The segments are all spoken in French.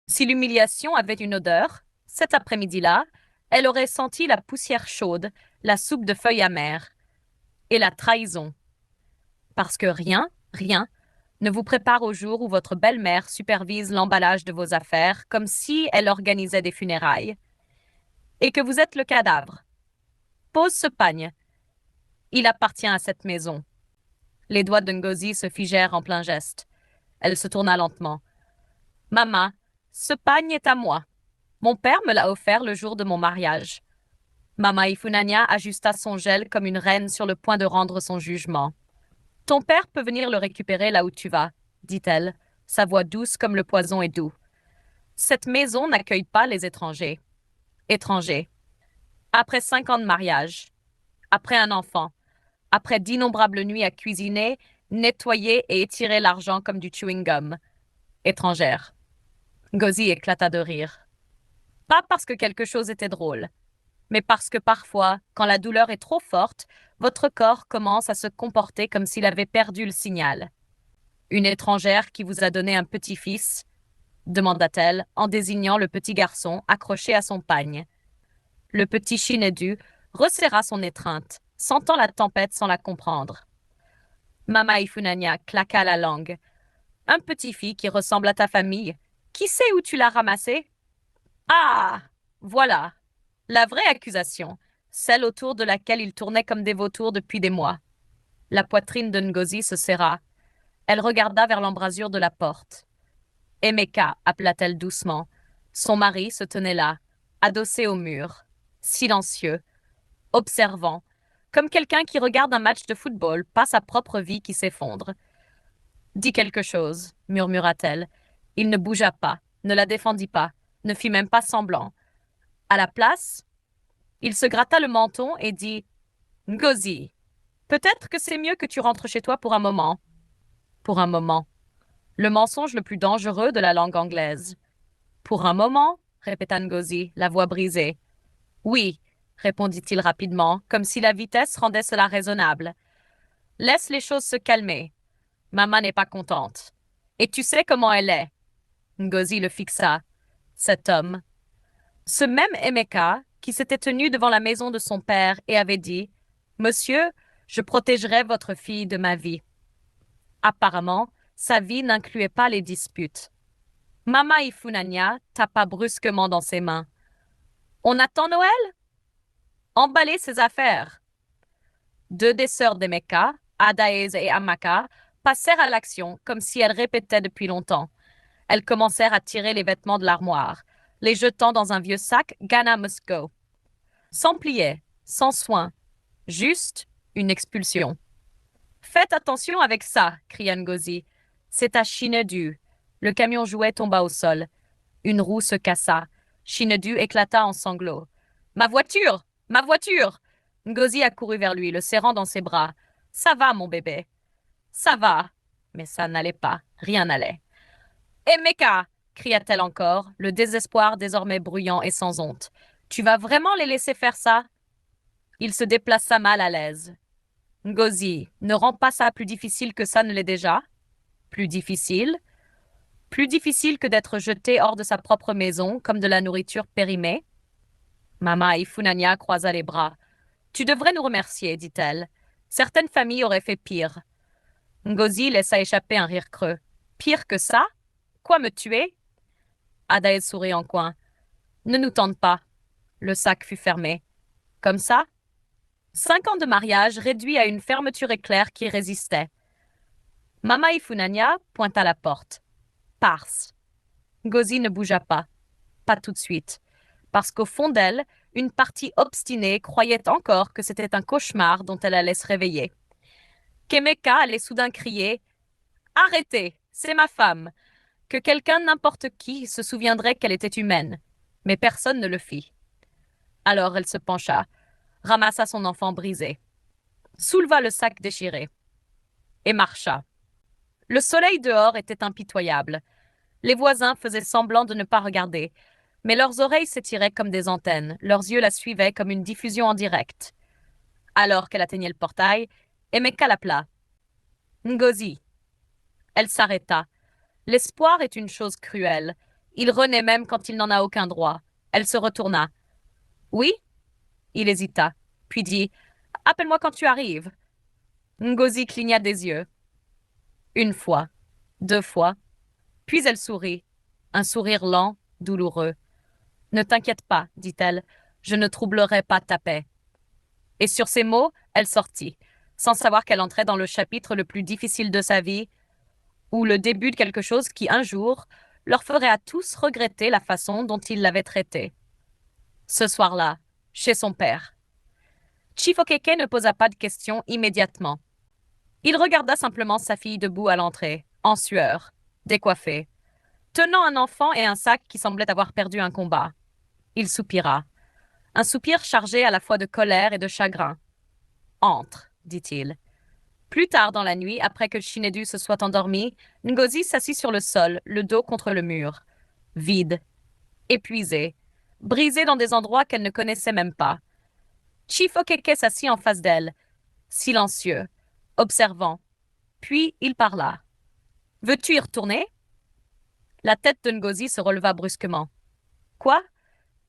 Si l'humiliation avait une odeur, cet après-midi-là, elle aurait senti la poussière chaude, la soupe de feuilles amères et la trahison. Parce que rien, ne vous prépare au jour où votre belle-mère supervise l'emballage de vos affaires comme si elle organisait des funérailles. Et que vous êtes le cadavre. Pose ce pagne. Il appartient à cette maison. Les doigts de Ngozi se figèrent en plein geste. Elle se tourna lentement. Maman, ce pagne est à moi. Mon père me l'a offert le jour de mon mariage. Mama Ifunanya ajusta son gel comme une reine sur le point de rendre son jugement. Ton père peut venir le récupérer là où tu vas, dit-elle, sa voix douce comme le poison est doux. Cette maison n'accueille pas les étrangers. Étrangers. Après 5 ans de mariage, après un enfant, après d'innombrables nuits à cuisiner, nettoyer et étirer l'argent comme du chewing-gum. Étrangère. Ngozi éclata de rire. Pas parce que quelque chose était drôle, mais parce que parfois, quand la douleur est trop forte, votre corps commence à se comporter comme s'il avait perdu le signal. Une étrangère qui vous a donné un petit-fils, demanda-t-elle, en désignant le petit garçon accroché à son pagne. Le petit Chinedu resserra son étreinte, sentant la tempête sans la comprendre. Mama Ifunanya claqua la langue. Un petit-fille qui ressemble à ta famille. Qui sait où tu l'as ramassé? Ah! Voilà. La vraie accusation, celle autour de laquelle ils tournaient comme des vautours depuis des mois. La poitrine de Ngozi se serra. Elle regarda vers l'embrasure de la porte. Emeka, appela-t-elle doucement. Son mari se tenait là, adossé au mur, silencieux, observant, comme quelqu'un qui regarde un match de football, pas sa propre vie qui s'effondre. Dis quelque chose, murmura-t-elle. Il ne bougea pas, ne la défendit pas, ne fit même pas semblant. À la place, il se gratta le menton et dit Ngozi, peut-être que c'est mieux que tu rentres chez toi pour un moment. Pour un moment. Le mensonge le plus dangereux de la langue anglaise. Pour un moment, répéta Ngozi, la voix brisée. Oui, répondit-il rapidement, comme si la vitesse rendait cela raisonnable. Laisse les choses se calmer. Maman n'est pas contente. Et tu sais comment elle est. Ngozi le fixa. Cet homme. Ce même Emeka, qui s'était tenu devant la maison de son père et avait dit Monsieur, je protégerai votre fille de ma vie. Apparemment, sa vie n'incluait pas les disputes. Mama Ifunanya tapa brusquement dans ses mains. On attend Noël? Emballez ses affaires. Deux des sœurs d'Emeka, Adaeze et Amaka, passèrent à l'action comme si elles répétaient depuis longtemps. Elles commencèrent à tirer les vêtements de l'armoire, les jetant dans un vieux sac Ghana Must Go. Sans plier, sans soin, juste une expulsion. Faites attention avec ça, cria Ngozi. C'est à Chinedu. Le camion jouet tomba au sol. Une roue se cassa. Chinedu éclata en sanglots. Ma voiture! Ma voiture! Ngozi accourut vers lui, le serrant dans ses bras. Ça va, mon bébé. Ça va. Mais ça n'allait pas. Rien n'allait. Emeka! Cria-t-elle encore, le désespoir désormais bruyant et sans honte. Tu vas vraiment les laisser faire ça? Il se déplaça mal à l'aise. Ngozi, ne rend pas ça plus difficile que ça ne l'est déjà? Plus difficile? Plus difficile que d'être jeté hors de sa propre maison comme de la nourriture périmée? Mama Ifunanya croisa les bras. Tu devrais nous remercier, dit-elle. Certaines familles auraient fait pire. Ngozi laissa échapper un rire creux. Pire que ça? Quoi, me tuer? Adaël sourit en coin. Ne nous tente pas. Le sac fut fermé. Comme ça? 5 ans de mariage réduit à une fermeture éclair qui résistait. Mama Ifunanya pointa la porte. Parse. Ngozi ne bougea pas. Pas tout de suite. Parce qu'au fond d'elle, une partie obstinée croyait encore que c'était un cauchemar dont elle allait se réveiller. Kemeka allait soudain crier Arrêtez, c'est ma femme. Que quelqu'un, n'importe qui, se souviendrait qu'elle était humaine. Mais personne ne le fit. Alors elle se pencha, ramassa son enfant brisé, souleva le sac déchiré et marcha. Le soleil dehors était impitoyable. Les voisins faisaient semblant de ne pas regarder, mais leurs oreilles s'étiraient comme des antennes, leurs yeux la suivaient comme une diffusion en direct. Alors qu'elle atteignait le portail, Emeka l'appela. Ngozi. Elle s'arrêta. L'espoir est une chose cruelle. Il renaît même quand il n'en a aucun droit. Elle se retourna. Oui? Il hésita, puis dit appelle-moi quand tu arrives. Ngozi cligna des yeux. Une fois, deux fois, puis elle sourit. Un sourire lent, douloureux. Ne t'inquiète pas, dit-elle, je ne troublerai pas ta paix. Et sur ces mots, elle sortit, sans savoir qu'elle entrait dans le chapitre le plus difficile de sa vie, ou le début de quelque chose qui, un jour, leur ferait à tous regretter la façon dont ils l'avaient traitée. Ce soir-là, chez son père. Chifokeke ne posa pas de questions immédiatement. Il regarda simplement sa fille debout à l'entrée, en sueur, décoiffée, tenant un enfant et un sac qui semblait avoir perdu un combat. Il soupira. Un soupir chargé à la fois de colère et de chagrin. Entre, dit-il. Plus tard dans la nuit, après que Shinedu se soit endormi, Ngozi s'assit sur le sol, le dos contre le mur. Vide, épuisé, brisé dans des endroits qu'elle ne connaissait même pas. Chifokeke s'assit en face d'elle, silencieux, observant. Puis il parla. Veux-tu y retourner? La tête de Ngozi se releva brusquement. Quoi?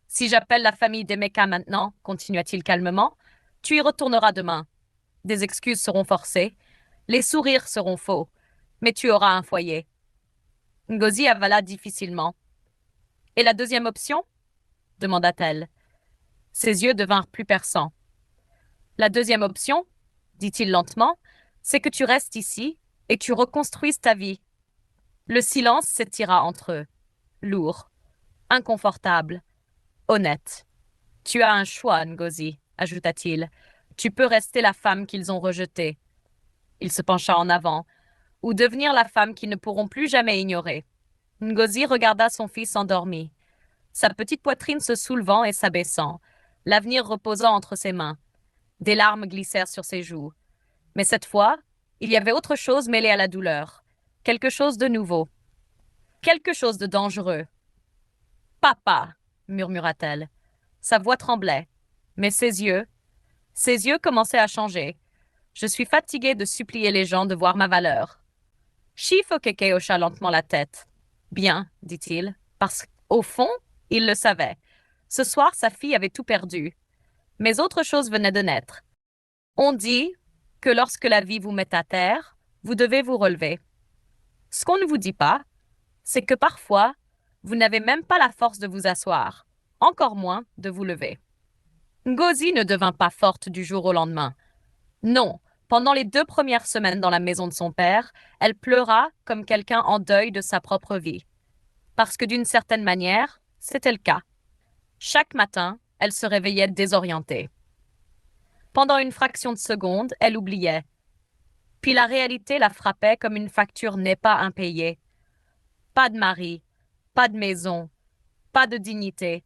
Si j'appelle la famille d'Emeka maintenant, continua-t-il calmement, tu y retourneras demain. Des excuses seront forcées, les sourires seront faux, mais tu auras un foyer. Ngozi avala difficilement. Et la deuxième option? Demanda-t-elle. Ses yeux devinrent plus perçants. La deuxième option, dit-il lentement, c'est que tu restes ici et tu reconstruises ta vie. Le silence s'étira entre eux, lourd, inconfortable, honnête. Tu as un choix, Ngozi, ajouta-t-il. Tu peux rester la femme qu'ils ont rejetée. Il se pencha en avant, ou devenir la femme qu'ils ne pourront plus jamais ignorer. Ngozi regarda son fils endormi, sa petite poitrine se soulevant et s'abaissant, l'avenir reposant entre ses mains. Des larmes glissèrent sur ses joues. Mais cette fois, il y avait autre chose mêlée à la douleur, quelque chose de nouveau, quelque chose de dangereux. Papa, murmura-t-elle. Sa voix tremblait, mais ses yeux commençaient à changer. Je suis fatiguée de supplier les gens de voir ma valeur. Chifokeke hocha lentement la tête. Bien, dit-il, parce qu'au fond, il le savait. Ce soir, sa fille avait tout perdu. Mais autre chose venait de naître. On dit que lorsque la vie vous met à terre, vous devez vous relever. Ce qu'on ne vous dit pas, c'est que parfois, vous n'avez même pas la force de vous asseoir, encore moins de vous lever. Ngozi ne devint pas forte du jour au lendemain. Non, pendant les 2 premières semaines dans la maison de son père, elle pleura comme quelqu'un en deuil de sa propre vie. Parce que d'une certaine manière, c'était le cas. Chaque matin, elle se réveillait désorientée. Pendant une fraction de seconde, elle oubliait. Puis la réalité la frappait comme une facture n'est pas impayée. Pas de mari, pas de maison, pas de dignité,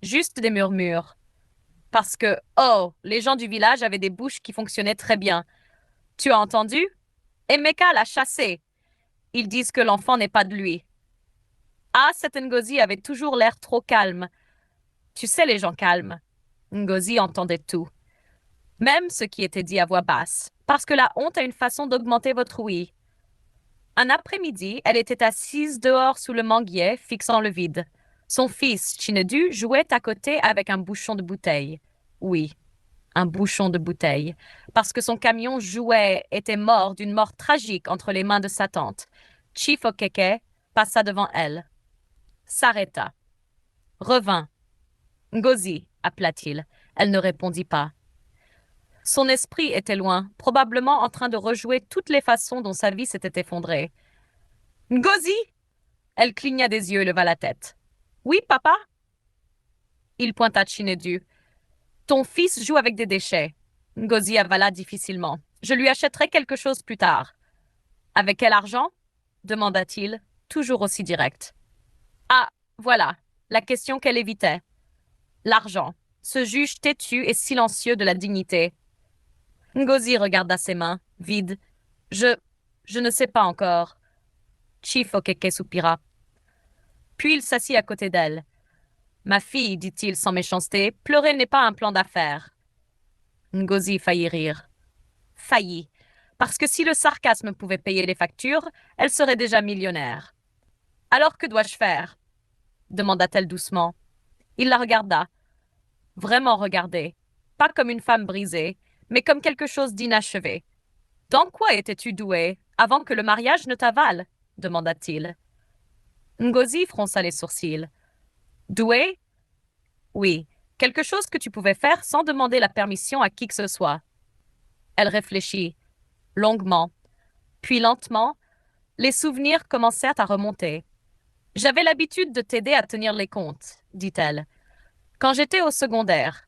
juste des murmures. Parce que, oh, les gens du village avaient des bouches qui fonctionnaient très bien. Tu as entendu? Emeka l'a chassé. Ils disent que l'enfant n'est pas de lui. Ah, cette Ngozi avait toujours l'air trop calme. Tu sais, les gens calmes. Ngozi entendait tout. Même ce qui était dit à voix basse, parce que la honte a une façon d'augmenter votre ouïe. Un après-midi, elle était assise dehors sous le manguier, fixant le vide. Son fils, Chinedu, jouait à côté avec un bouchon de bouteille. Oui, un bouchon de bouteille, parce que son camion jouet était mort d'une mort tragique entre les mains de sa tante. Chifokeke passa devant elle, s'arrêta, revint. Ngozi, appela-t-il. Elle ne répondit pas. Son esprit était loin, probablement en train de rejouer toutes les façons dont sa vie s'était effondrée. Ngozi! Elle cligna des yeux et leva la tête. Oui, papa? Il pointa Chinedu. Ton fils joue avec des déchets. Ngozi avala difficilement. Je lui achèterai quelque chose plus tard. Avec quel argent? Demanda-t-il, toujours aussi direct. Ah, voilà, la question qu'elle évitait. L'argent, ce juge têtu et silencieux de la dignité. Ngozi regarda ses mains, vides. Je ne sais pas encore. Chifokeke soupira. Puis il s'assit à côté d'elle. Ma fille, dit-il sans méchanceté, pleurer n'est pas un plan d'affaires. Ngozi faillit rire. Faillit. Parce que si le sarcasme pouvait payer les factures, elle serait déjà millionnaire. Alors que dois-je faire? demanda-t-elle doucement. Il la regarda, vraiment regardée, pas comme une femme brisée, mais comme quelque chose d'inachevé. Dans quoi étais-tu douée avant que le mariage ne t'avale demanda-t-il. Ngozi fronça les sourcils. Douée? Oui, quelque chose que tu pouvais faire sans demander la permission à qui que ce soit. Elle réfléchit, longuement, puis lentement, les souvenirs commencèrent à remonter. J'avais l'habitude de t'aider à tenir les comptes, dit-elle. Quand j'étais au secondaire,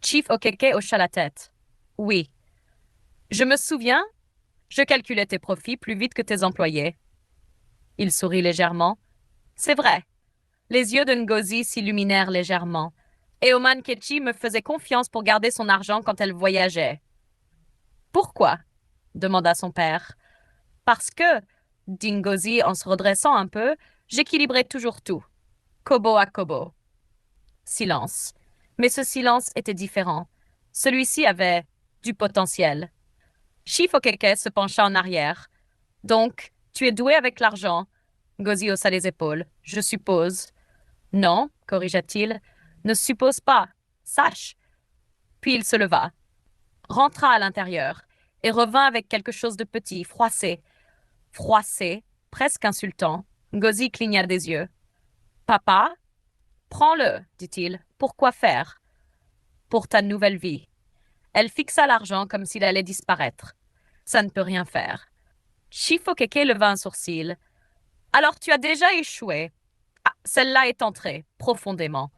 Chief Okeke hocha la tête. Oui. Je me souviens, je calculais tes profits plus vite que tes employés. Il sourit légèrement. C'est vrai. Les yeux de Ngozi s'illuminèrent légèrement. Et Oman Kechi me faisait confiance pour garder son argent quand elle voyageait. Pourquoi? Demanda son père. Parce que, dit Ngozi en se redressant un peu, j'équilibrais toujours tout. Kobo à kobo. Silence. Mais ce silence était différent. Celui-ci avait du potentiel. Shifokeke se pencha en arrière. Donc, tu es doué avec l'argent. Ngozi haussa les épaules. Je suppose. Non, corrigea-t-il. Ne suppose pas. Sache. Puis il se leva, rentra à l'intérieur et revint avec quelque chose de petit, froissé. Froissé, presque insultant. Ngozi cligna des yeux. Papa? Prends-le, dit-il. Pourquoi faire? Pour ta nouvelle vie. Elle fixa l'argent comme s'il allait disparaître. Ça ne peut rien faire. Shifokeke leva un sourcil. Alors tu as déjà échoué. Ah, celle-là est entrée, profondément.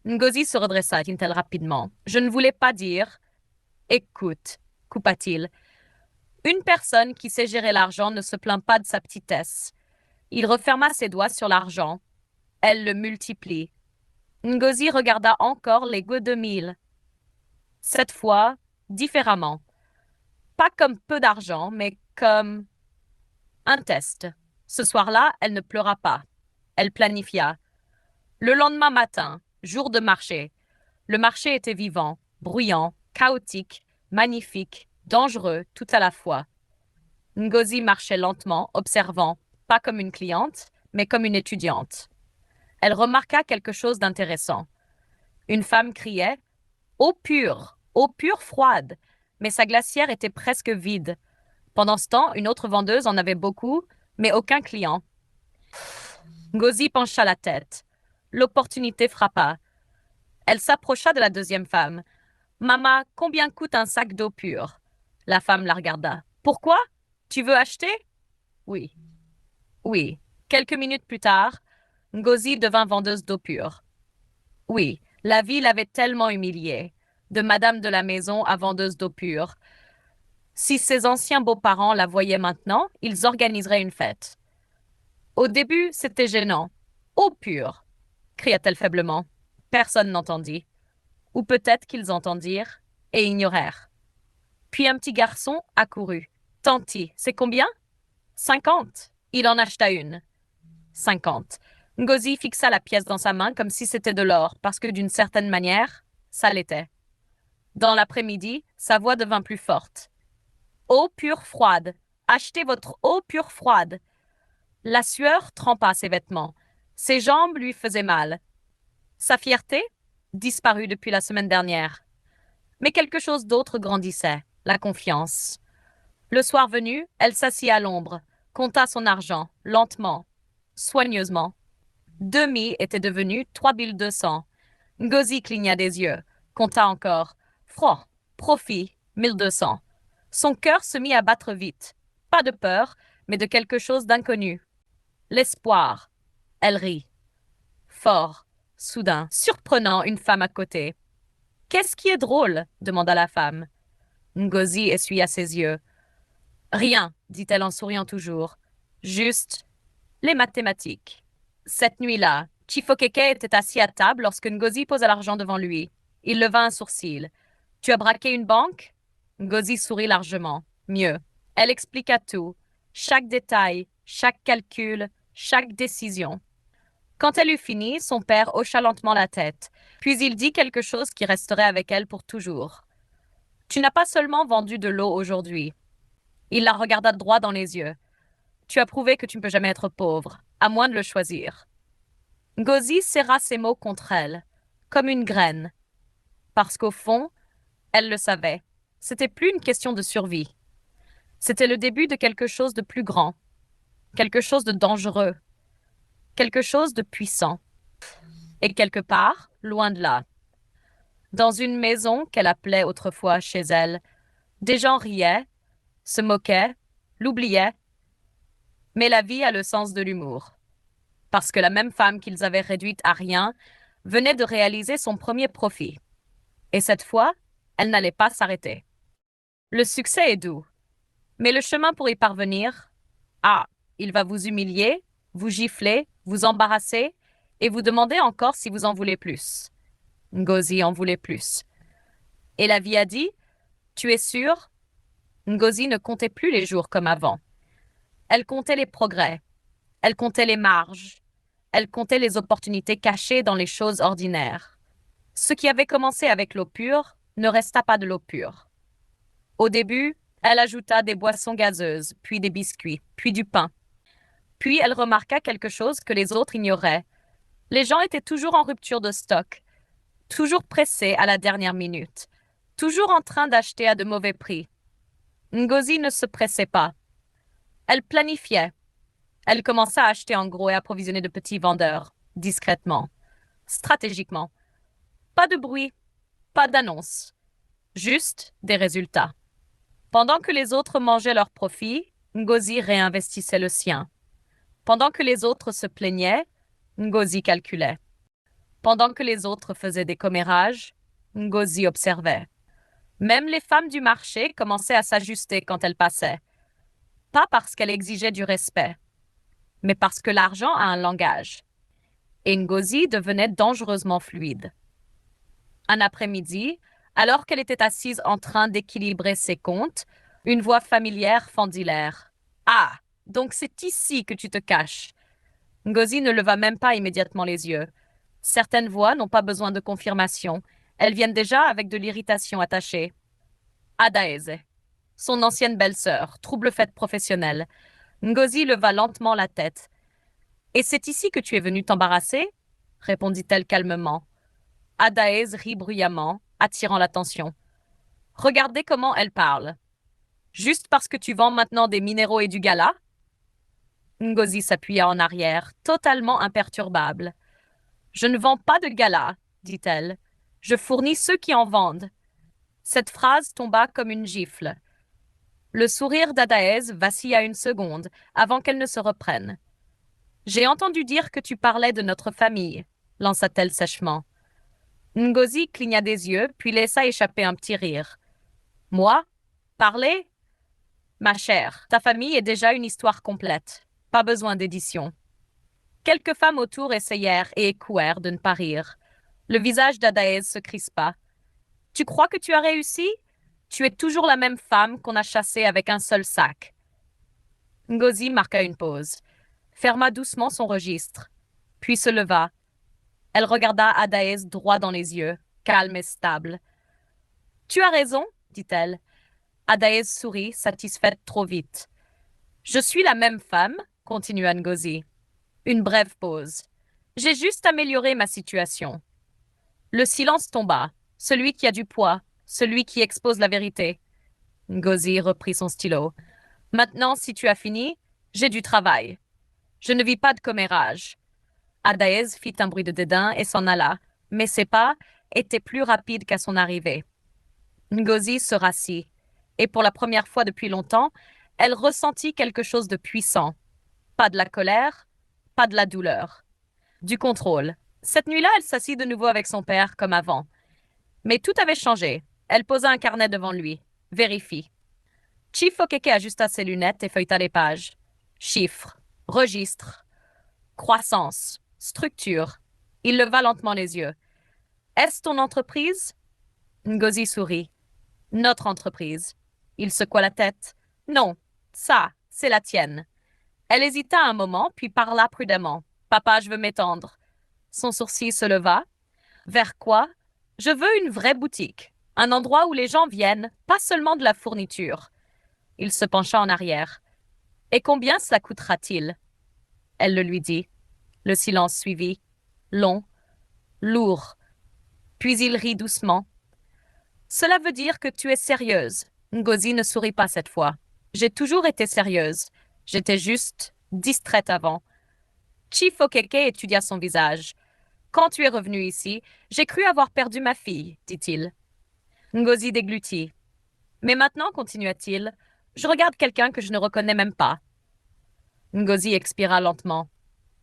Ngozi se redressa, dit-elle rapidement. Je ne voulais pas dire. Écoute, coupa-t-il. Une personne qui sait gérer l'argent ne se plaint pas de sa petitesse. Il referma ses doigts sur l'argent. Elle le multiplie. Ngozi regarda encore les goûts de mille. Cette fois, différemment. Pas comme peu d'argent, mais comme un test. Ce soir-là, elle ne pleura pas. Elle planifia. Le lendemain matin, jour de marché. Le marché était vivant, bruyant, chaotique, magnifique, dangereux, tout à la fois. Ngozi marchait lentement, observant, pas comme une cliente, mais comme une étudiante. Elle remarqua quelque chose d'intéressant. Une femme criait eau pure froide, mais sa glacière était presque vide. Pendant ce temps, une autre vendeuse en avait beaucoup, mais aucun client. Ngozi pencha la tête. L'opportunité frappa. Elle s'approcha de la deuxième femme. Mama, combien coûte un sac d'eau pure? La femme la regarda. Pourquoi? Tu veux acheter? Oui. Oui. Quelques minutes plus tard, Ngozi devint vendeuse d'eau pure. Oui, la vie l'avait tellement humiliée, de madame de la maison à vendeuse d'eau pure. Si ses anciens beaux-parents la voyaient maintenant, ils organiseraient une fête. Au début, c'était gênant. Eau pure, cria-t-elle faiblement. Personne n'entendit. Ou peut-être qu'ils entendirent et ignorèrent. Puis un petit garçon accourut. Tanti, c'est combien? 50. Il en acheta une. 50. Ngozi fixa la pièce dans sa main comme si c'était de l'or, parce que d'une certaine manière, ça l'était. Dans l'après-midi, sa voix devint plus forte. Eau pure froide. Achetez votre eau pure froide. La sueur trempa ses vêtements. Ses jambes lui faisaient mal. Sa fierté disparut depuis la semaine dernière. Mais quelque chose d'autre grandissait, la confiance. Le soir venu, elle s'assit à l'ombre, compta son argent, lentement, soigneusement. Demi était devenu 3200. Ngozi cligna des yeux, compta encore. Francs, profit, 1200. Son cœur se mit à battre vite. Pas de peur, mais de quelque chose d'inconnu. L'espoir. Elle rit. Fort, soudain, surprenant, une femme à côté. Qu'est-ce qui est drôle? Demanda la femme. Ngozi essuya ses yeux. Rien, dit-elle en souriant toujours. Juste les mathématiques. Cette nuit-là, Chifokeke était assis à table lorsque Ngozi posa l'argent devant lui. Il leva un sourcil. Tu as braqué une banque? Ngozi sourit largement. Mieux. Elle expliqua tout. Chaque détail, chaque calcul, chaque décision. Quand elle eut fini, son père hocha lentement la tête. Puis il dit quelque chose qui resterait avec elle pour toujours. Tu n'as pas seulement vendu de l'eau aujourd'hui. Il la regarda droit dans les yeux. Tu as prouvé que tu ne peux jamais être pauvre, à moins de le choisir. Ngozi serra ses mots contre elle, comme une graine, parce qu'au fond, elle le savait. C'était plus une question de survie. C'était le début de quelque chose de plus grand, quelque chose de dangereux, quelque chose de puissant. Et quelque part, loin de là, dans une maison qu'elle appelait autrefois chez elle, des gens riaient, se moquaient, l'oubliaient, mais la vie a le sens de l'humour. Parce que la même femme qu'ils avaient réduite à rien venait de réaliser son premier profit. Et cette fois, elle n'allait pas s'arrêter. Le succès est doux, mais le chemin pour y parvenir, ah, il va vous humilier, vous gifler, vous embarrasser et vous demander encore si vous en voulez plus. Ngozi en voulait plus. Et la vie a dit, tu es sûr? Ngozi ne comptait plus les jours comme avant. Elle comptait les progrès, elle comptait les marges, elle comptait les opportunités cachées dans les choses ordinaires. Ce qui avait commencé avec l'eau pure ne resta pas de l'eau pure. Au début, elle ajouta des boissons gazeuses, puis des biscuits, puis du pain. Puis elle remarqua quelque chose que les autres ignoraient. Les gens étaient toujours en rupture de stock, toujours pressés à la dernière minute, toujours en train d'acheter à de mauvais prix. Ngozi ne se pressait pas. Elle planifiait. Elle commença à acheter en gros et approvisionner de petits vendeurs, discrètement, stratégiquement. Pas de bruit, pas d'annonce, juste des résultats. Pendant que les autres mangeaient leurs profits, Ngozi réinvestissait le sien. Pendant que les autres se plaignaient, Ngozi calculait. Pendant que les autres faisaient des commérages, Ngozi observait. Même les femmes du marché commençaient à s'ajuster quand elles passaient. Pas parce qu'elles exigeaient du respect, mais parce que l'argent a un langage. Et Ngozi devenait dangereusement fluide. Un après-midi, alors qu'elle était assise en train d'équilibrer ses comptes, une voix familière fendit l'air. Ah, donc c'est ici que tu te caches. Ngozi ne leva même pas immédiatement les yeux. Certaines voix n'ont pas besoin de confirmation. Elles viennent déjà avec de l'irritation attachée. Adaeze, son ancienne belle-sœur, trouble faite professionnelle. Ngozi leva lentement la tête. Et c'est ici que tu es venue t'embarrasser? Répondit-elle calmement. Adaeze rit bruyamment, attirant l'attention. Regardez comment elle parle. Juste parce que tu vends maintenant des minéraux et du gala? Ngozi s'appuya en arrière, totalement imperturbable. Je ne vends pas de gala, dit-elle. Je fournis ceux qui en vendent. Cette phrase tomba comme une gifle. Le sourire d'Adaez vacilla une seconde avant qu'elle ne se reprenne. J'ai entendu dire que tu parlais de notre famille, lança-t-elle sèchement. Ngozi cligna des yeux, puis laissa échapper un petit rire. Moi? Parler? Ma chère, ta famille est déjà une histoire complète. Pas besoin d'édition. Quelques femmes autour essayèrent et écouèrent de ne pas rire. Le visage d'Adaez se crispa. Tu crois que tu as réussi? Tu es toujours la même femme qu'on a chassée avec un seul sac. Ngozi marqua une pause, ferma doucement son registre, puis se leva. Elle regarda Adaez droit dans les yeux, calme et stable. Tu as raison, dit-elle. Adaez sourit, satisfaite trop vite. Je suis la même femme, continua Ngozi. Une brève pause. J'ai juste amélioré ma situation. Le silence tomba, celui qui a du poids, celui qui expose la vérité. Ngozi reprit son stylo. Maintenant, si tu as fini, j'ai du travail. Je ne vis pas de commérage. Adaez fit un bruit de dédain et s'en alla, mais ses pas étaient plus rapides qu'à son arrivée. Ngozi se rassit, et pour la première fois depuis longtemps, elle ressentit quelque chose de puissant. Pas de la colère, pas de la douleur. Du contrôle. Cette nuit-là, elle s'assit de nouveau avec son père, comme avant. Mais tout avait changé. Elle posa un carnet devant lui. Vérifie. Chief Okeke ajusta ses lunettes et feuilleta les pages. Chiffres, registres, croissance, structure. Il leva lentement les yeux. Est-ce ton entreprise? Ngozi sourit. Notre entreprise. Il secoua la tête. Non, ça, c'est la tienne. Elle hésita un moment, puis parla prudemment. Papa, je veux m'étendre. Son sourcil se leva. Vers quoi? Je veux une vraie boutique. Un endroit où les gens viennent, pas seulement de la fourniture. Il se pencha en arrière. Et combien cela coûtera-t-il? Elle le lui dit. Le silence suivit. long, lourd. Puis il rit doucement. Cela veut dire que tu es sérieuse. Ngozi ne sourit pas cette fois. J'ai toujours été sérieuse. J'étais juste distraite avant. Chief Okeke étudia son visage. Quand tu es revenu ici, j'ai cru avoir perdu ma fille, dit-il. Ngozi déglutit. Mais maintenant, continua-t-il, je regarde quelqu'un que je ne reconnais même pas. Ngozi expira lentement.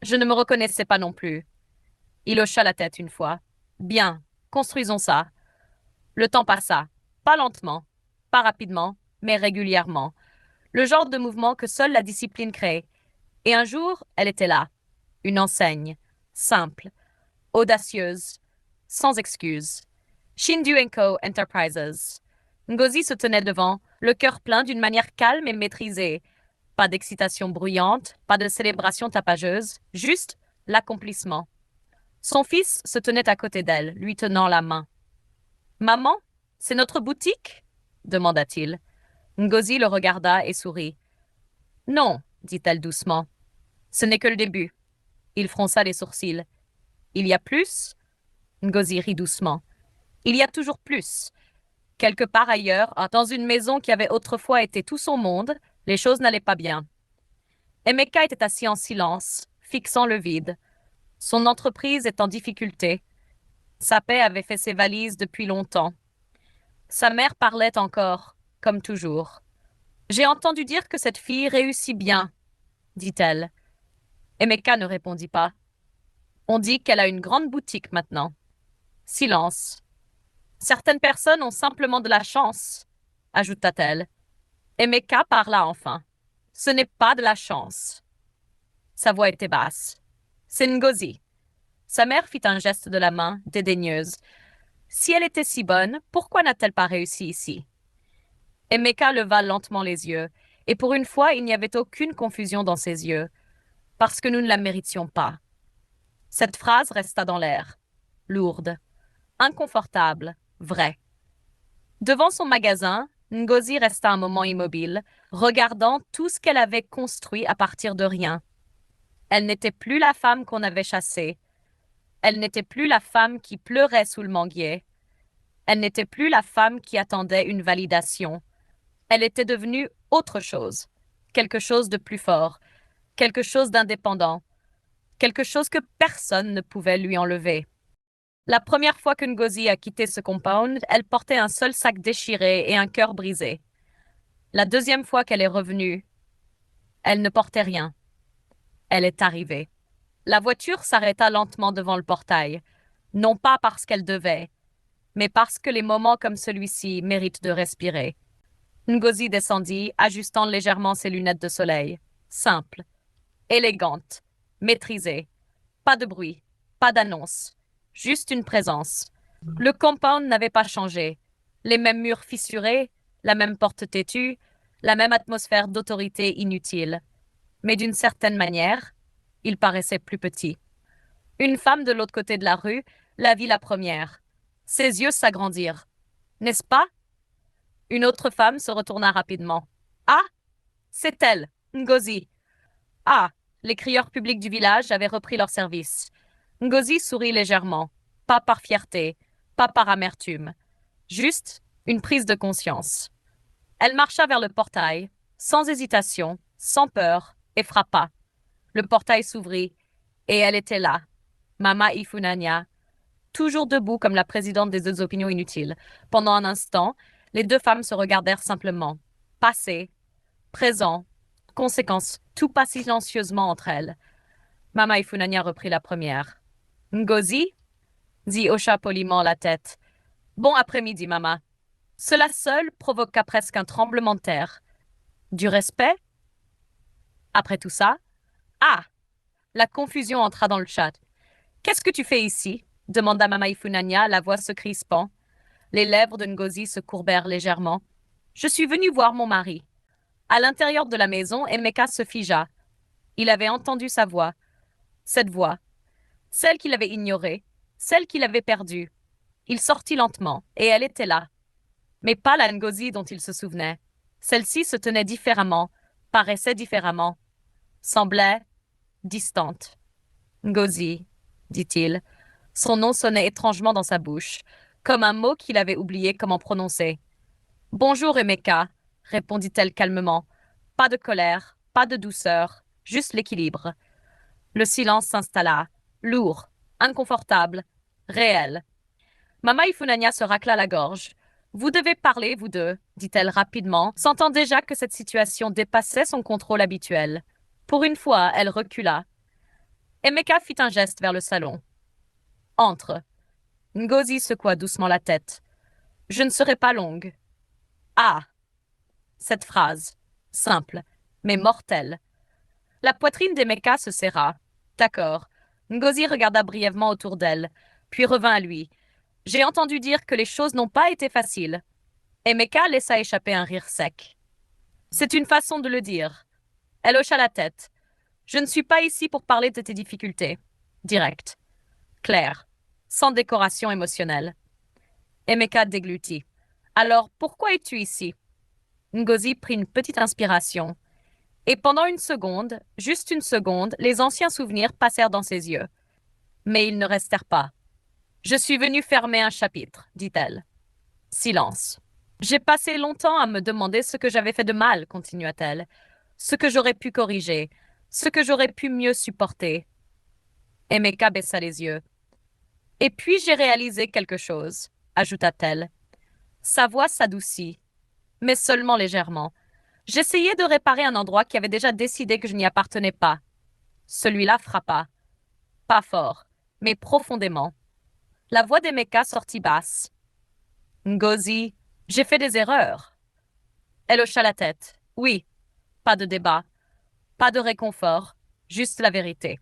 Je ne me reconnaissais pas non plus. Il hocha la tête une fois. Bien, construisons ça. Le temps passa. Pas lentement, pas rapidement, mais régulièrement. Le genre de mouvement que seule la discipline crée. Et un jour, elle était là. Une enseigne. Simple. Audacieuse. Sans excuse. Shindu Co. Enterprises. Ngozi se tenait devant, le cœur plein d'une manière calme et maîtrisée. Pas d'excitation bruyante, pas de célébration tapageuse, juste l'accomplissement. Son fils se tenait à côté d'elle, lui tenant la main. Maman, c'est notre boutique? Demanda-t-il. Ngozi le regarda et sourit. Non, dit-elle doucement. Ce n'est que le début. Il fronça les sourcils. Il y a plus? Ngozi rit doucement. Il y a toujours plus. Quelque part ailleurs, dans une maison qui avait autrefois été tout son monde, les choses n'allaient pas bien. Emeka était assis en silence, fixant le vide. Son entreprise est en difficulté. Sa paix avait fait ses valises depuis longtemps. Sa mère parlait encore, comme toujours. J'ai entendu dire que cette fille réussit bien, dit-elle. Emeka ne répondit pas. On dit qu'elle a une grande boutique maintenant. Silence. Certaines personnes ont simplement de la chance, ajouta-t-elle. Emeka parla enfin. Ce n'est pas de la chance. Sa voix était basse. C'est Ngozi. Sa mère fit un geste de la main, dédaigneuse. Si elle était si bonne, pourquoi n'a-t-elle pas réussi ici? Emeka leva lentement les yeux, et pour une fois il n'y avait aucune confusion dans ses yeux. Parce que nous ne la méritions pas. Cette phrase resta dans l'air, lourde, inconfortable, vraie. Devant son magasin, Ngozi resta un moment immobile, regardant tout ce qu'elle avait construit à partir de rien. Elle n'était plus la femme qu'on avait chassée. Elle n'était plus la femme qui pleurait sous le manguier. Elle n'était plus la femme qui attendait une validation. Elle était devenue autre chose, quelque chose de plus fort, quelque chose d'indépendant, quelque chose que personne ne pouvait lui enlever. La première fois que Ngozi a quitté ce compound, elle portait un seul sac déchiré et un cœur brisé. La deuxième fois qu'elle est revenue, elle ne portait rien. Elle est arrivée. La voiture s'arrêta lentement devant le portail, non pas parce qu'elle devait, mais parce que les moments comme celui-ci méritent de respirer. Ngozi descendit, ajustant légèrement ses lunettes de soleil. Simple, élégante, maîtrisée. Pas de bruit, pas d'annonce, juste une présence. Le compound n'avait pas changé. Les mêmes murs fissurés, la même porte têtue, la même atmosphère d'autorité inutile. Mais d'une certaine manière, il paraissait plus petit. Une femme de l'autre côté de la rue la vit la première. Ses yeux s'agrandirent. N'est-ce pas? Une autre femme se retourna rapidement. Ah! C'est elle, Ngozi. Ah! Les crieurs publics du village avaient repris leur service. Ngozi sourit légèrement, pas par fierté, pas par amertume, juste une prise de conscience. Elle marcha vers le portail, sans hésitation, sans peur, et frappa. Le portail s'ouvrit, et elle était là, Mama Ifunanya, toujours debout comme la présidente des deux opinions inutiles. Pendant un instant, les deux femmes se regardèrent simplement. Passé, présent, conséquence, tout pas silencieusement entre elles. Mama Ifunanya reprit la première. Ngozi? Dit hocha poliment la tête. Bon après-midi, Mama. Cela seul provoqua presque un tremblement de terre. Du respect? Après tout ça? Ah! La confusion entra dans le chat. Qu'est-ce que tu fais ici? Demanda Mama Ifunanya, la voix se crispant. Les lèvres de Ngozi se courbèrent légèrement. Je suis venue voir mon mari. À l'intérieur de la maison, Emeka se figea. Il avait entendu sa voix. Cette voix. Celle qu'il avait ignorée. Celle qu'il avait perdue. Il sortit lentement, et elle était là. Mais pas la Ngozi dont il se souvenait. Celle-ci se tenait différemment, paraissait différemment, semblait distante. Ngozi, dit-il. Son nom sonnait étrangement dans sa bouche, comme un mot qu'il avait oublié comment prononcer. Bonjour, Emeka, répondit-elle calmement. Pas de colère, pas de douceur, juste l'équilibre. Le silence s'installa, lourd, inconfortable, réel. Mama Ifunanya se racla la gorge. Vous devez parler, vous deux, dit-elle rapidement, sentant déjà que cette situation dépassait son contrôle habituel. Pour une fois, elle recula. Emeka fit un geste vers le salon. Entre. Ngozi secoua doucement la tête. Je ne serai pas longue. Ah. Cette phrase, simple, mais mortelle. La poitrine d'Emeka se serra. D'accord. Ngozi regarda brièvement autour d'elle, puis revint à lui. J'ai entendu dire que les choses n'ont pas été faciles. Emeka laissa échapper un rire sec. C'est une façon de le dire. Elle hocha la tête. Je ne suis pas ici pour parler de tes difficultés. Direct. Clair. Sans décoration émotionnelle. Emeka déglutit. Alors, pourquoi es-tu ici? Ngozi prit une petite inspiration. Et pendant une seconde, juste une seconde, les anciens souvenirs passèrent dans ses yeux. Mais ils ne restèrent pas. Je suis venue fermer un chapitre, dit-elle. Silence. J'ai passé longtemps à me demander ce que j'avais fait de mal, continua-t-elle, ce que j'aurais pu corriger, ce que j'aurais pu mieux supporter. Emeka baissa les yeux. Et puis j'ai réalisé quelque chose, ajouta-t-elle. Sa voix s'adoucit, mais seulement légèrement. J'essayais de réparer un endroit qui avait déjà décidé que je n'y appartenais pas. Celui-là frappa. Pas fort, mais profondément. La voix d'Emeka sortit basse. Ngozi, j'ai fait des erreurs. Elle hocha la tête. Oui, pas de débat, pas de réconfort, juste la vérité.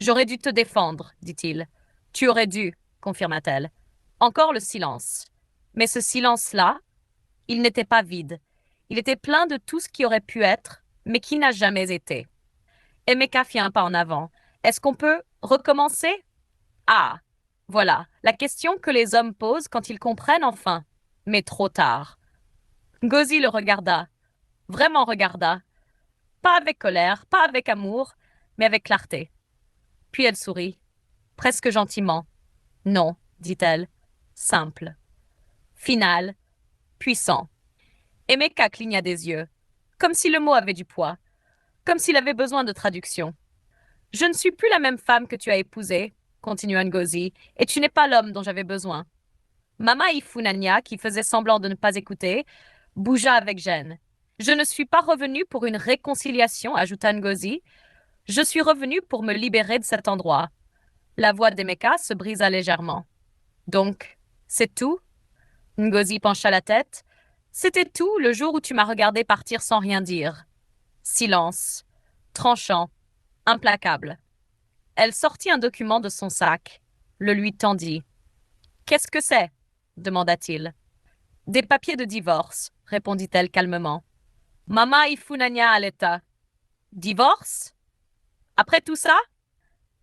J'aurais dû te défendre, dit-il. Tu aurais dû, confirma-t-elle. Encore le silence. Mais ce silence-là, il n'était pas vide. Il était plein de tout ce qui aurait pu être, mais qui n'a jamais été. Emeka fit un pas en avant. Est-ce qu'on peut recommencer? Ah, voilà, la question que les hommes posent quand ils comprennent enfin. Mais trop tard. Ngozi le regarda, vraiment regarda, pas avec colère, pas avec amour, mais avec clarté. Puis elle sourit, presque gentiment. Non, dit-elle, simple, final, puissant. Emeka cligna des yeux, comme si le mot avait du poids, comme s'il avait besoin de traduction. Je ne suis plus la même femme que tu as épousée, continua Ngozi, et tu n'es pas l'homme dont j'avais besoin. Mama Ifunanya, qui faisait semblant de ne pas écouter, bougea avec gêne. Je ne suis pas revenue pour une réconciliation, ajouta Ngozi. Je suis revenue pour me libérer de cet endroit. La voix d'Emeka se brisa légèrement. Donc, c'est tout? Ngozi pencha la tête. C'était tout le jour où tu m'as regardé partir sans rien dire. Silence. Tranchant. Implacable. Elle sortit un document de son sac, le lui tendit. Qu'est-ce que c'est? Demanda-t-il. Des papiers de divorce, répondit-elle calmement. Mama Ifunanya Aleta. Divorce? Après tout ça?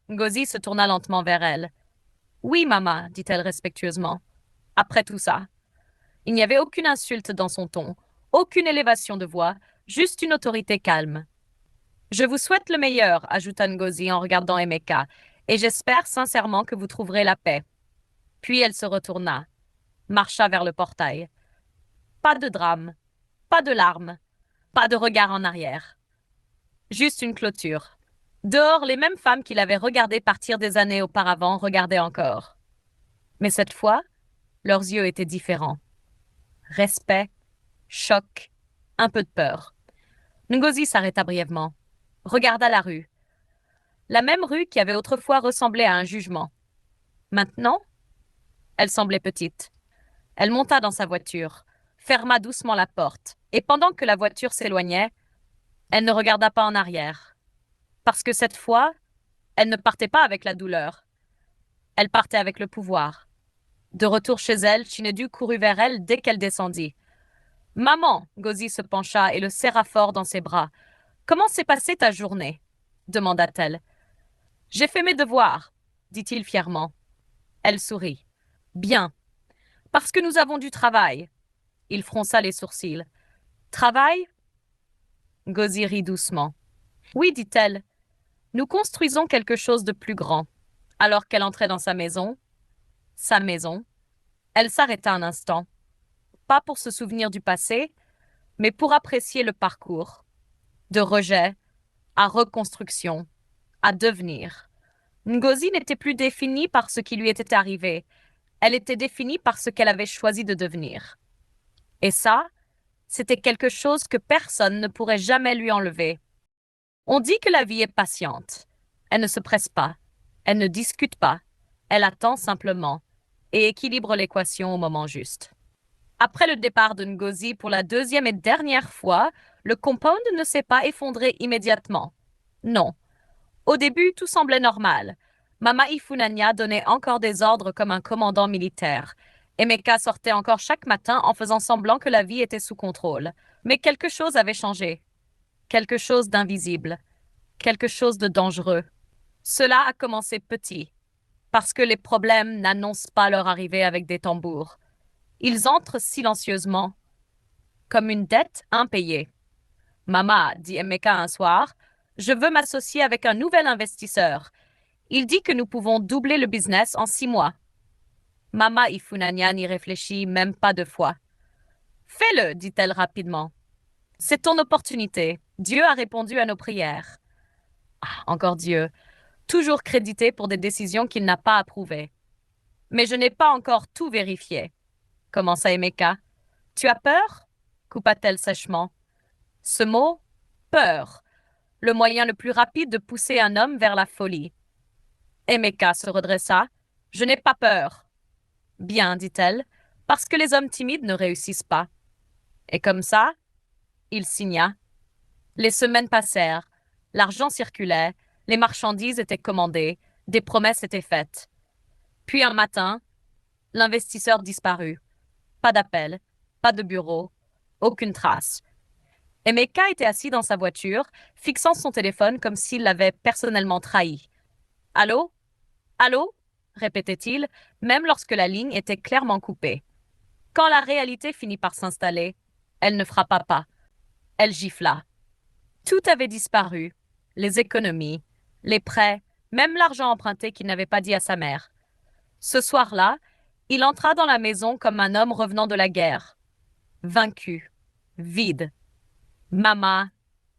Ngozi se tourna lentement vers elle. Oui, maman, dit-elle respectueusement. Après tout ça. Il n'y avait aucune insulte dans son ton, aucune élévation de voix, juste une autorité calme. Je vous souhaite le meilleur, ajouta Ngozi en regardant Emeka, et j'espère sincèrement que vous trouverez la paix. Puis elle se retourna, marcha vers le portail. Pas de drame, pas de larmes, pas de regard en arrière. Juste une clôture. Dehors, les mêmes femmes qui l'avaient regardée partir des années auparavant regardaient encore. Mais cette fois, leurs yeux étaient différents. Respect, choc, un peu de peur. Ngozi s'arrêta brièvement, regarda la rue. La même rue qui avait autrefois ressemblé à un jugement. Maintenant, elle semblait petite. Elle monta dans sa voiture, ferma doucement la porte, et pendant que la voiture s'éloignait, elle ne regarda pas en arrière. Parce que cette fois, elle ne partait pas avec la douleur. Elle partait avec le pouvoir. De retour chez elle, Chinedu courut vers elle dès qu'elle descendit. Maman, Ngozi se pencha et le serra fort dans ses bras. Comment s'est passée ta journée? Demanda-t-elle. J'ai fait mes devoirs, dit-il fièrement. Elle sourit. Bien. Parce que nous avons du travail. Il fronça les sourcils. Travail? Ngozi rit doucement. Oui, dit-elle. Nous construisons quelque chose de plus grand. Alors qu'elle entrait dans sa maison, elle s'arrêta un instant, pas pour se souvenir du passé, mais pour apprécier le parcours, de rejet à reconstruction, à devenir. Ngozi n'était plus définie par ce qui lui était arrivé, elle était définie par ce qu'elle avait choisi de devenir. Et ça, c'était quelque chose que personne ne pourrait jamais lui enlever. On dit que la vie est patiente. Elle ne se presse pas, elle ne discute pas, elle attend simplement et équilibre l'équation au moment juste. Après le départ de Ngozi pour la deuxième et dernière fois, le compound ne s'est pas effondré immédiatement. Non. Au début, tout semblait normal. Mama Ifunanya donnait encore des ordres comme un commandant militaire. Emeka sortait encore chaque matin en faisant semblant que la vie était sous contrôle. Mais quelque chose avait changé. Quelque chose d'invisible. Quelque chose de dangereux. Cela a commencé petit, parce que les problèmes n'annoncent pas leur arrivée avec des tambours. Ils entrent silencieusement, comme une dette impayée. Mama, dit Emeka un soir, je veux m'associer avec un nouvel investisseur. Il dit que nous pouvons doubler le business en 6 mois. Mama Ifunanya n'y réfléchit même pas 2 fois. Fais-le, dit-elle rapidement. C'est ton opportunité. Dieu a répondu à nos prières. Ah, encore Dieu, toujours crédité pour des décisions qu'il n'a pas approuvées. Mais je n'ai pas encore tout vérifié, commença Emeka. Tu as peur? Coupa-t-elle sèchement. Ce mot, peur, le moyen le plus rapide de pousser un homme vers la folie. Emeka se redressa. Je n'ai pas peur. Bien, dit-elle, parce que les hommes timides ne réussissent pas. Et comme ça, il signa. Les semaines passèrent, l'argent circulait, les marchandises étaient commandées, des promesses étaient faites. Puis un matin, l'investisseur disparut. Pas d'appel, pas de bureau, aucune trace. Emeka était assis dans sa voiture, fixant son téléphone comme s'il l'avait personnellement trahi. Allô? Allô? Répétait-il, même lorsque la ligne était clairement coupée. Quand la réalité finit par s'installer, elle ne frappa pas. Elle gifla. Tout avait disparu. Les économies, les prêts, même l'argent emprunté qu'il n'avait pas dit à sa mère. Ce soir-là, il entra dans la maison comme un homme revenant de la guerre. Vaincu. Vide. Mama,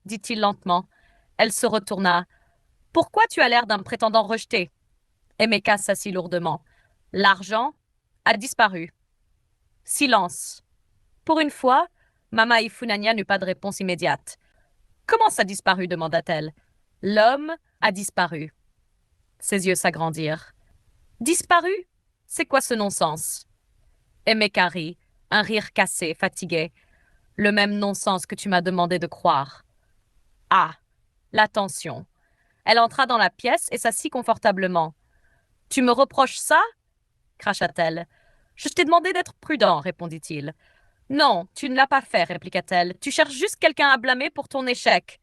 dit-il lentement. Elle se retourna. Pourquoi tu as l'air d'un prétendant rejeté? Emeka s'assit lourdement. L'argent a disparu. Silence. Pour une fois, Mama Ifunanya n'eut pas de réponse immédiate. Comment ça a disparu? Demanda-t-elle. L'homme a disparu. Ses yeux s'agrandirent. Disparu? C'est quoi ce non-sens? Emeka rit, un rire cassé, fatigué. Le même non-sens que tu m'as demandé de croire. Ah, l'attention. Elle entra dans la pièce et s'assit confortablement. Tu me reproches ça? Cracha-t-elle. Je t'ai demandé d'être prudent, répondit-il. Non, tu ne l'as pas fait, répliqua-t-elle. Tu cherches juste quelqu'un à blâmer pour ton échec.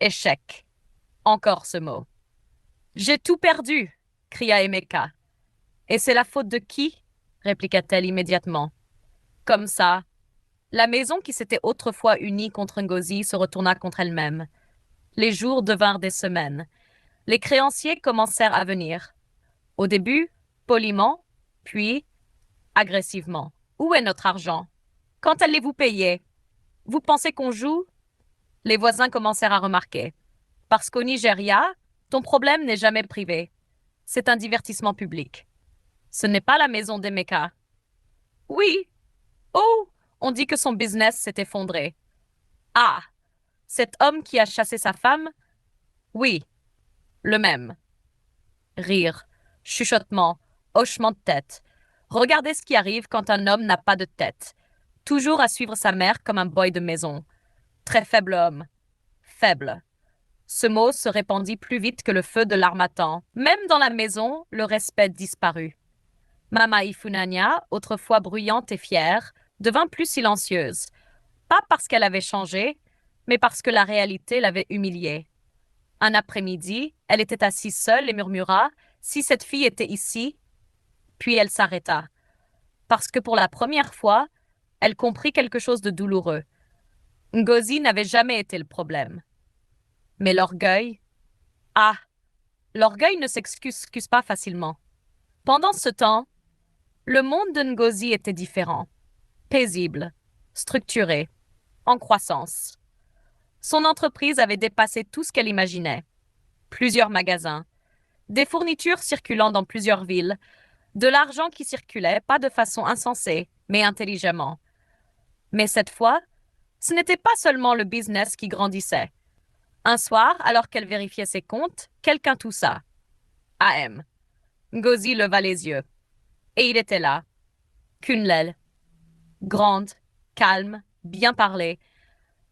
Échec. Encore ce mot. J'ai tout perdu, cria Emeka. Et c'est la faute de qui? Répliqua-t-elle immédiatement. Comme ça, la maison qui s'était autrefois unie contre Ngozi se retourna contre elle-même. Les jours devinrent des semaines. Les créanciers commencèrent à venir. Au début, poliment, puis agressivement. Où est notre argent? Quand allez-vous payer? Vous pensez qu'on joue? Les voisins commencèrent à remarquer. Parce qu'au Nigeria, ton problème n'est jamais privé. C'est un divertissement public. Ce n'est pas la maison d'Emeka. Oui. Oh, on dit que son business s'est effondré. Ah, cet homme qui a chassé sa femme? Oui, le même. Rire, chuchotement, hochement de tête. Regardez ce qui arrive quand un homme n'a pas de tête. Toujours à suivre sa mère comme un boy de maison. Très faible homme. Faible. Ce mot se répandit plus vite que le feu de l'harmattan. Même dans la maison, le respect disparut. Mama Ifunanya, autrefois bruyante et fière, devint plus silencieuse. Pas parce qu'elle avait changé, mais parce que la réalité l'avait humiliée. Un après-midi, elle était assise seule et murmura « Si cette fille était ici », puis elle s'arrêta. Parce que pour la première fois, elle comprit quelque chose de douloureux. Ngozi n'avait jamais été le problème. Mais l'orgueil, ah, L'orgueil ne s'excuse pas facilement. Pendant ce temps, le monde de Ngozi était différent, paisible, structuré, en croissance. Son entreprise avait dépassé tout ce qu'elle imaginait. Plusieurs magasins, des fournitures circulant dans plusieurs villes, de l'argent qui circulait, pas de façon insensée, mais intelligemment. Mais cette fois, ce n'était pas seulement le business qui grandissait. Un soir, alors qu'elle vérifiait ses comptes, quelqu'un toussa. AM. Ngozi leva les yeux. Et il était là. Kunlel. Grande, calme, bien parlée.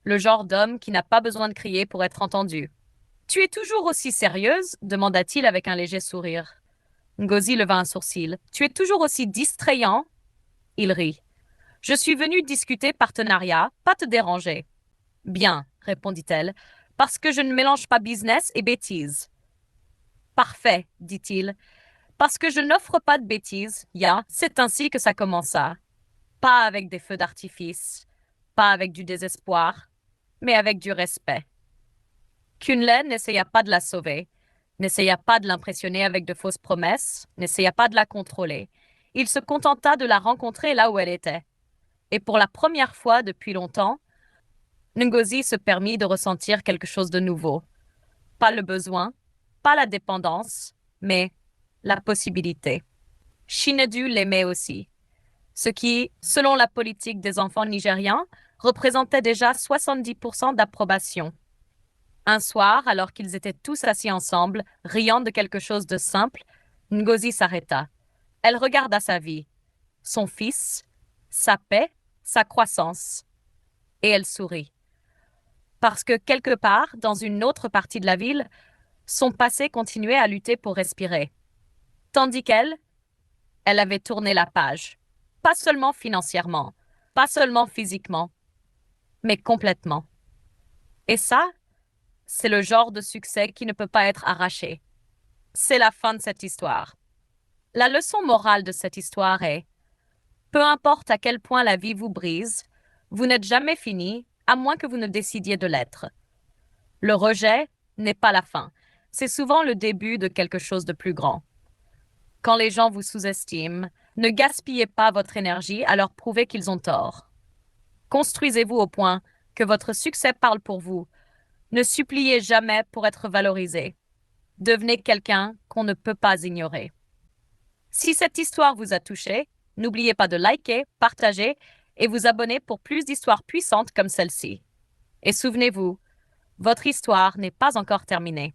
Le genre d'homme qui n'a pas besoin de crier pour être entendu. Tu es toujours aussi sérieuse demanda-t-il avec un léger sourire. Ngozi leva un sourcil. Tu es toujours aussi distrayant. Il rit. Je suis venue discuter partenariat, pas te déranger. Bien, répondit-elle, parce que je ne mélange pas business et bêtises. Parfait, dit-il, parce que je n'offre pas de bêtises, c'est ainsi que ça commença. Pas avec des feux d'artifice, pas avec du désespoir, mais avec du respect. Kunle n'essaya pas de la sauver, n'essaya pas de l'impressionner avec de fausses promesses, n'essaya pas de la contrôler. Il se contenta de la rencontrer là où elle était. Et pour la première fois depuis longtemps, Ngozi se permit de ressentir quelque chose de nouveau. Pas le besoin, pas la dépendance, mais la possibilité. Chinedu l'aimait aussi, ce qui, selon la politique des enfants nigérians, représentait déjà 70% d'approbation. Un soir, alors qu'ils étaient tous assis ensemble, riant de quelque chose de simple, Ngozi s'arrêta. Elle regarda sa vie, son fils, sa paix, sa croissance. Et elle sourit. Parce que quelque part, dans une autre partie de la ville, son passé continuait à lutter pour respirer. Tandis qu'elle, elle avait tourné la page. Pas seulement financièrement, pas seulement physiquement, mais complètement. Et ça, c'est le genre de succès qui ne peut pas être arraché. C'est la fin de cette histoire. La leçon morale de cette histoire est, peu importe à quel point la vie vous brise, vous n'êtes jamais fini, à moins que vous ne décidiez de l'être. Le rejet n'est pas la fin. C'est souvent le début de quelque chose de plus grand. Quand les gens vous sous-estiment, ne gaspillez pas votre énergie à leur prouver qu'ils ont tort. Construisez-vous au point que votre succès parle pour vous. Ne suppliez jamais pour être valorisé. Devenez quelqu'un qu'on ne peut pas ignorer. Si cette histoire vous a touché, n'oubliez pas de liker, partager et vous abonner pour plus d'histoires puissantes comme celle-ci. Et souvenez-vous, votre histoire n'est pas encore terminée.